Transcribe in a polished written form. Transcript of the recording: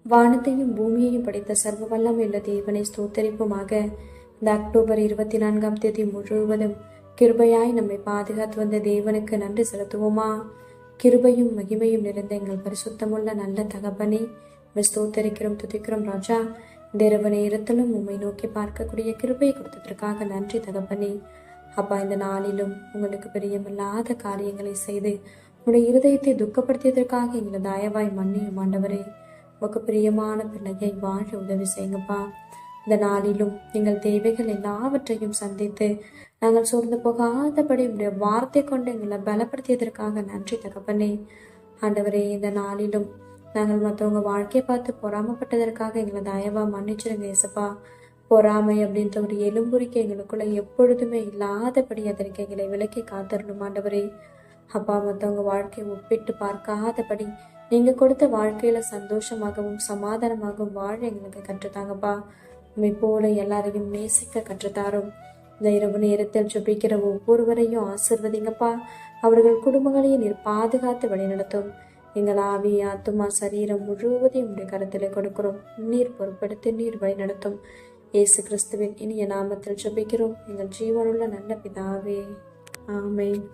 வானத்தையும் பூமியையும் படைத்த சர்வ வல்லமையுள்ள தேவனை ஸ்தோத்தரிப்புமாக. இந்த அக்டோபர் 24ஆம் தேதி முழுவதும் கிருபையாய் நம்மை பாதுகாத்து வந்த தேவனுக்கு நன்றி செலுத்துவோமா? கிருபையும் மகிமையும் நிறைந்த எங்கள் பரிசுத்தமுள்ள நல்ல தகப்பனே, ஸ்தோத்தரிக்கிறோம், துதிக்கிறோம் ராஜா. இந்த இரவு நேரத்திலும் உம்மை நோக்கி பார்க்கக்கூடிய கிருபையை கொடுத்ததற்காக நன்றி தகப்பனே. அப்பா, இந்த நாளிலும் உங்களுக்கு பிரியமில்லாத காரியங்களை செய்து உங்களுடைய இருதயத்தை துக்கப்படுத்தியதற்காக எங்களை தயவாய் மன்னியும் ஆண்டவரே. உங்க பிரியமான பிள்ளையை வாழ உதவி செய்யுங்கப்பா. இந்த நாளிலும் எங்கள் தேவைகள் எல்லாவற்றையும் சந்தித்து நாங்கள் சோர்ந்து போகாதபடி உடைய வார்த்தை கொண்டு எங்களை பலப்படுத்தியதற்காக நன்றி தகப்பனே. ஆண்டவரே, இந்த நாளிலும் நாங்கள் மற்றவங்க வாழ்க்கையை பார்த்து பொறாமப்பட்டதற்காக எங்களை தயவா மன்னிச்சிருங்க ஏசப்பா. பொறாமை அப்படின்ற ஒரு எலும்புரிக்கை எங்களுக்குள்ள எப்பொழுதுமே இல்லாதபடி அதற்கு எங்களை விலக்கி காத்தரணும் ஆண்டவரே. அப்பா, மற்றவங்க வாழ்க்கையை ஒப்பிட்டு பார்க்காதபடி நீங்க கொடுத்த வாழ்க்கையில சந்தோஷமாகவும் சமாதானமாகவும் வாழ எங்களுக்கு கற்றுத்தாங்கப்பா. உண்மை போல எல்லாரையும் நேசிக்க கற்றுத்தாரும். இந்த இரவு நேரத்தில் ஜெபிக்கிற ஒவ்வொருவரையும் ஆசிர்வதிங்கப்பா. அவர்கள் குடும்பங்களையும் நீர் பாதுகாத்து வழிநடத்தும். எங்கள் ஆவி, ஆத்துமா, சரீரம் முழுவதையும் உடைய கருத்திலே கொடுக்கிறோம். நீர் பொறுப்படுத்தி நீர் வழிநடத்தும். இயேசு கிறிஸ்துவின் இனிய நாமத்தில் ஜெபிக்கிறோம் எங்கள் ஜீவனுள்ள நல்ல பிதாவே, ஆமென்.